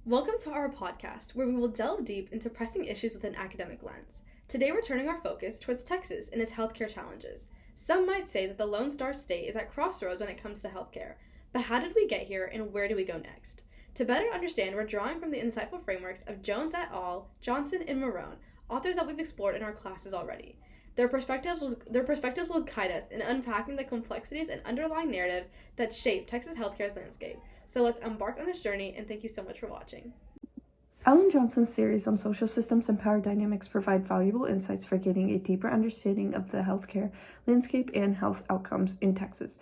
Welcome to our podcast, where we will delve deep into pressing issues with an academic lens. Today, we're turning our focus towards Texas and its healthcare challenges. Some might say that the Lone Star State is at crossroads when it comes to healthcare, but how did we get here and where do we go next? To better understand, we're drawing from the insightful frameworks of Jones et al., Johnson, and Marone, authors that we've explored in our classes already. Their perspectives will guide us in unpacking the complexities and underlying narratives that shape Texas healthcare's landscape. So let's embark on this journey, and thank you so much for watching. Alan Johnson's theories on social systems and power dynamics provide valuable insights for gaining a deeper understanding of the healthcare landscape and health outcomes in Texas.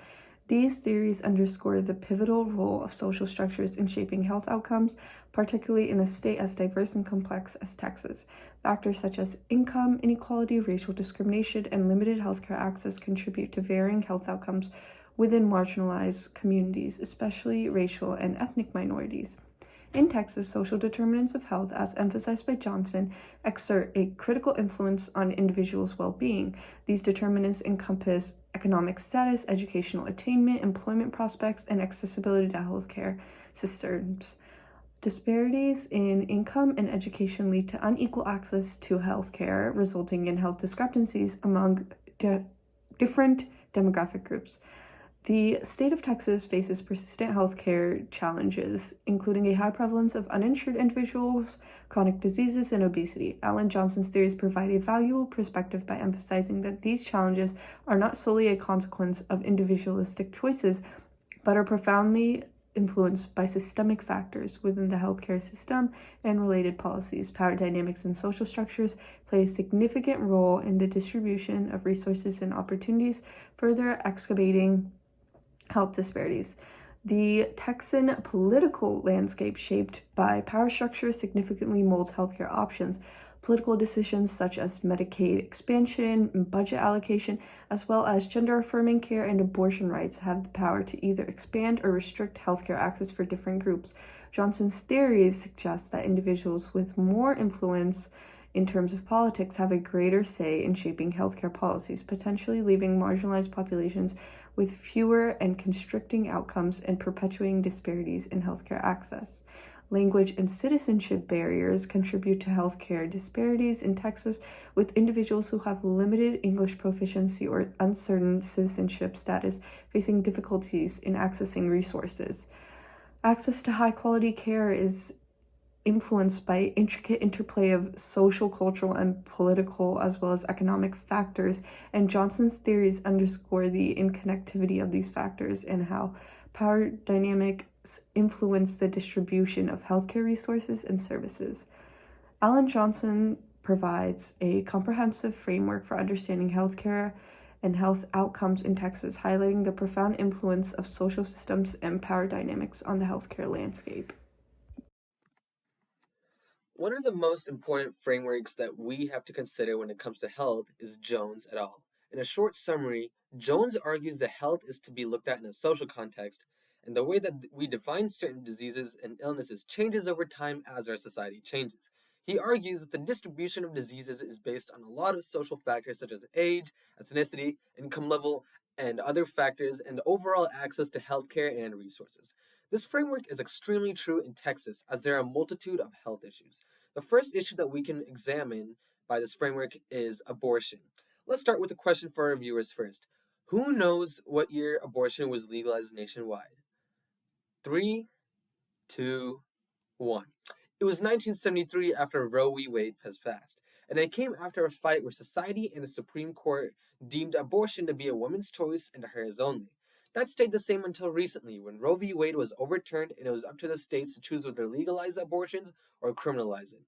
These theories underscore the pivotal role of social structures in shaping health outcomes, particularly in a state as diverse and complex as Texas. Factors such as income inequality, racial discrimination, and limited healthcare access contribute to varying health outcomes within marginalized communities, especially racial and ethnic minorities. In Texas, social determinants of health, as emphasized by Johnson, exert a critical influence on individuals' well-being. These determinants encompass economic status, educational attainment, employment prospects, and accessibility to healthcare systems. Disparities in income and education lead to unequal access to healthcare, resulting in health discrepancies among different demographic groups. The state of Texas faces persistent healthcare challenges, including a high prevalence of uninsured individuals, chronic diseases, and obesity. Alan Johnson's theories provide a valuable perspective by emphasizing that these challenges are not solely a consequence of individualistic choices, but are profoundly influenced by systemic factors within the healthcare system and related policies. Power dynamics and social structures play a significant role in the distribution of resources and opportunities, further excavating health disparities. The Texan political landscape shaped by power structures significantly molds healthcare options. Political decisions such as Medicaid expansion, budget allocation, as well as gender-affirming care and abortion rights have the power to either expand or restrict healthcare access for different groups. Johnson's theories suggest that individuals with more influence in terms of politics have a greater say in shaping healthcare policies, potentially leaving marginalized populations with fewer and constricting outcomes and perpetuating disparities in healthcare access. Language and citizenship barriers contribute to healthcare disparities in Texas, with individuals who have limited English proficiency or uncertain citizenship status facing difficulties in accessing resources. Access to high-quality care is influenced by intricate interplay of social, cultural, and political, as well as economic factors, and Johnson's theories underscore the interconnectivity of these factors and how power dynamics influence the distribution of healthcare resources and services. Alan Johnson provides a comprehensive framework for understanding healthcare and health outcomes in Texas, highlighting the profound influence of social systems and power dynamics on the healthcare landscape. One of the most important frameworks that we have to consider when it comes to health is Jones et al. In a short summary, Jones argues that health is to be looked at in a social context, and the way that we define certain diseases and illnesses changes over time as our society changes. He argues that the distribution of diseases is based on a lot of social factors such as age, ethnicity, income level, and other factors, and overall access to healthcare and resources. This framework is extremely true in Texas, as there are a multitude of health issues. The first issue that we can examine by this framework is abortion. Let's start with a question for our viewers first. Who knows what year abortion was legalized nationwide? 3, 2, 1. It was 1973 after Roe v. Wade has passed, and it came after a fight where society and the Supreme Court deemed abortion to be a woman's choice and hers only. That stayed the same until recently, when Roe v. Wade was overturned and it was up to the states to choose whether to legalize abortions or criminalize it.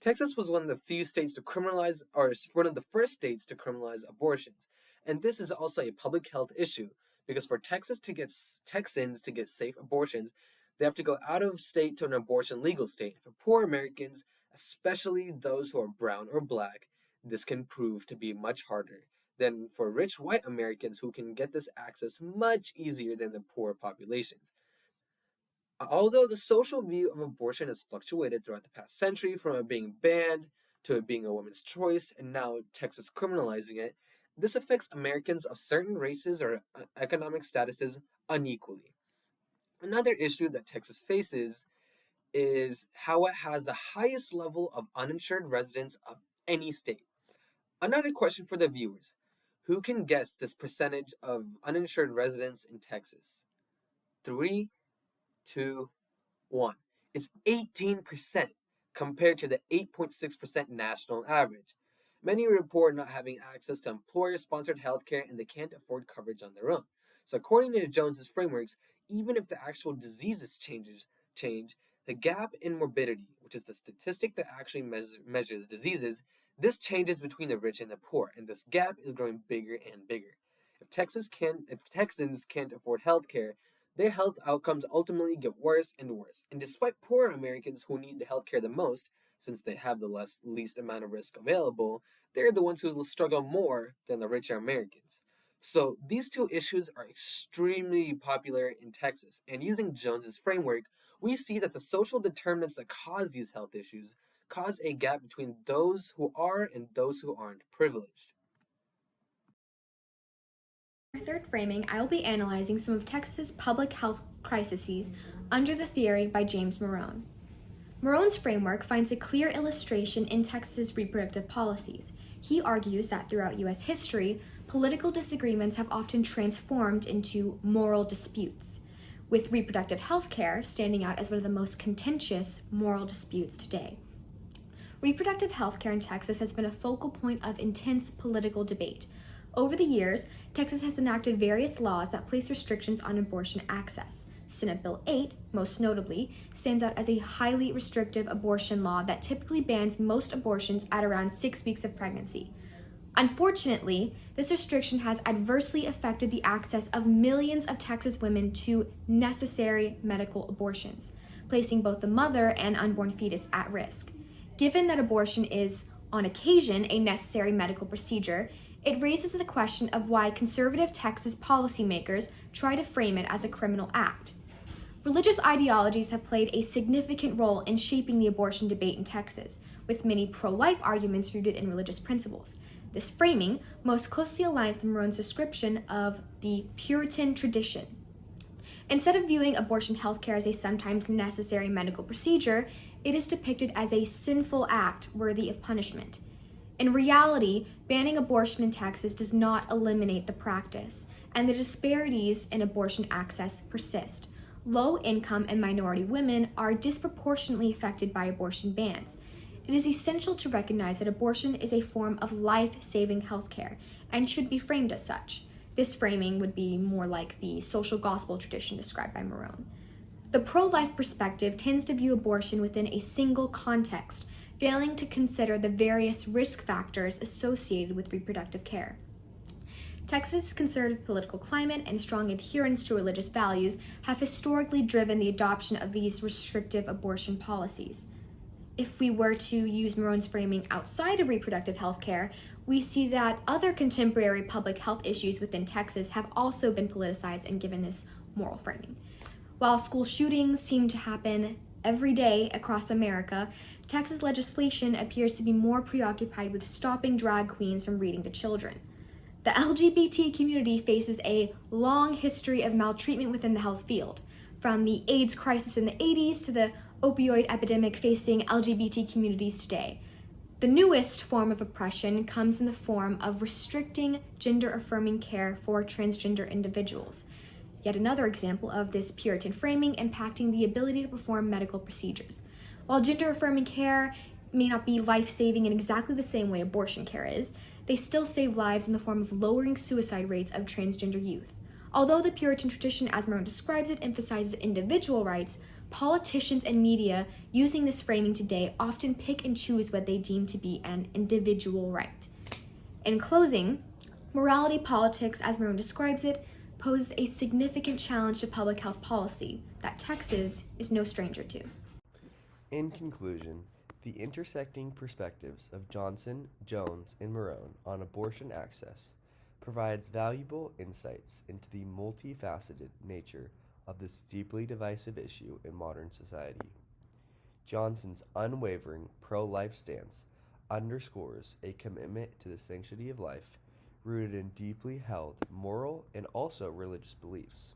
Texas was one of the few states to criminalize, or one of the first states to criminalize abortions. And this is also a public health issue, because for Texans to get safe abortions, they have to go out of state to an abortion legal state. For poor Americans, especially those who are brown or black, this can prove to be much harder than for rich white Americans who can get this access much easier than the poor populations. Although the social view of abortion has fluctuated throughout the past century, from it being banned to it being a woman's choice, and now Texas criminalizing it, this affects Americans of certain races or economic statuses unequally. Another issue that Texas faces is how it has the highest level of uninsured residents of any state. Another question for the viewers. Who can guess this percentage of uninsured residents in Texas? 3, 2, 1. It's 18% compared to the 8.6% national average. Many report not having access to employer-sponsored healthcare and they can't afford coverage on their own. So according to Jones's frameworks, even if the actual diseases change, the gap in morbidity, which is the statistic that actually measures diseases, this changes between the rich and the poor, and this gap is growing bigger and bigger. If Texans can't afford healthcare, their health outcomes ultimately get worse and worse. And despite poor Americans who need the healthcare the most, since they have the least amount of risk available, they're the ones who will struggle more than the richer Americans. So these two issues are extremely popular in Texas, and using Jones's framework, we see that the social determinants that cause these health issues cause a gap between those who are and those who aren't privileged. For our third framing, I will be analyzing some of Texas's public health crises under the theory by James Morone. Morone's framework finds a clear illustration in Texas's reproductive policies. He argues that throughout U.S. history, political disagreements have often transformed into moral disputes, with reproductive health care standing out as one of the most contentious moral disputes today. Reproductive health care in Texas has been a focal point of intense political debate. Over the years, Texas has enacted various laws that place restrictions on abortion access. Senate Bill 8, most notably, stands out as a highly restrictive abortion law that typically bans most abortions at around 6 weeks of pregnancy. Unfortunately, this restriction has adversely affected the access of millions of Texas women to necessary medical abortions, placing both the mother and unborn fetus at risk. Given that abortion is, on occasion, a necessary medical procedure, it raises the question of why conservative Texas policymakers try to frame it as a criminal act. Religious ideologies have played a significant role in shaping the abortion debate in Texas, with many pro-life arguments rooted in religious principles. This framing most closely aligns with Morone's description of the Puritan tradition. Instead of viewing abortion healthcare as a sometimes necessary medical procedure, it is depicted as a sinful act worthy of punishment. In reality, banning abortion in Texas does not eliminate the practice, and the disparities in abortion access persist. Low-income and minority women are disproportionately affected by abortion bans. It is essential to recognize that abortion is a form of life-saving healthcare and should be framed as such. This framing would be more like the social gospel tradition described by Morone. The pro-life perspective tends to view abortion within a single context, failing to consider the various risk factors associated with reproductive care. Texas' conservative political climate and strong adherence to religious values have historically driven the adoption of these restrictive abortion policies. If we were to use Morone's framing outside of reproductive health care, we see that other contemporary public health issues within Texas have also been politicized and given this moral framing. While school shootings seem to happen every day across America, Texas legislation appears to be more preoccupied with stopping drag queens from reading to children. The LGBT community faces a long history of maltreatment within the health field, from the AIDS crisis in the 80s to the opioid epidemic facing LGBT communities today. The newest form of oppression comes in the form of restricting gender-affirming care for transgender individuals. Yet another example of this Puritan framing impacting the ability to perform medical procedures. While gender-affirming care may not be life-saving in exactly the same way abortion care is, they still save lives in the form of lowering suicide rates of transgender youth. Although the Puritan tradition, as Morone describes it, emphasizes individual rights, politicians and media using this framing today often pick and choose what they deem to be an individual right. In closing, morality politics, as Morone describes it, poses a significant challenge to public health policy that Texas is no stranger to. In conclusion, the intersecting perspectives of Johnson, Jones, and Morone on abortion access provides valuable insights into the multifaceted nature of this deeply divisive issue in modern society. Johnson's unwavering pro-life stance underscores a commitment to the sanctity of life rooted in deeply held moral and also religious beliefs.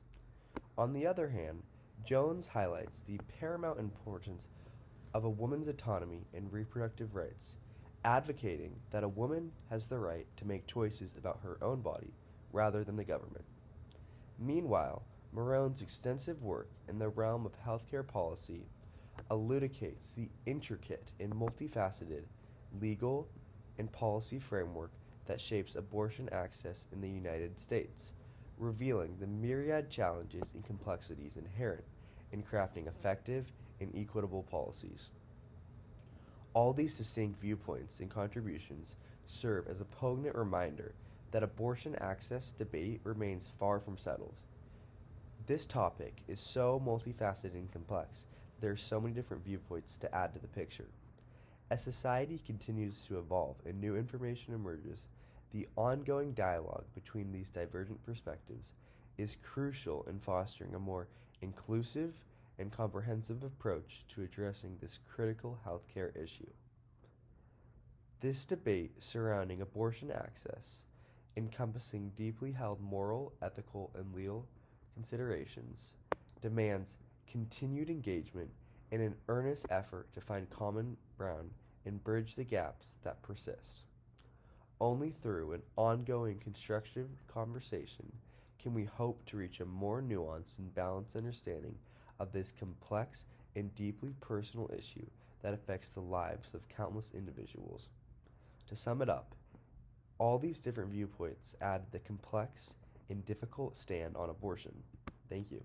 On the other hand, Jones highlights the paramount importance of a woman's autonomy and reproductive rights, advocating that a woman has the right to make choices about her own body rather than the government. Meanwhile, Marone's extensive work in the realm of healthcare policy elucidates the intricate and multifaceted legal and policy framework that shapes abortion access in the United States, revealing the myriad challenges and complexities inherent in crafting effective and equitable policies. All these distinct viewpoints and contributions serve as a poignant reminder that abortion access debate remains far from settled. This topic is so multifaceted and complex that there are so many different viewpoints to add to the picture. As society continues to evolve and new information emerges, the ongoing dialogue between these divergent perspectives is crucial in fostering a more inclusive and comprehensive approach to addressing this critical healthcare issue. This debate surrounding abortion access, encompassing deeply held moral, ethical, and legal considerations, demands continued engagement and an earnest effort to find common ground and bridge the gaps that persist. Only through an ongoing constructive conversation can we hope to reach a more nuanced and balanced understanding of this complex and deeply personal issue that affects the lives of countless individuals. To sum it up, all these different viewpoints add the complex and difficult stand on abortion. Thank you.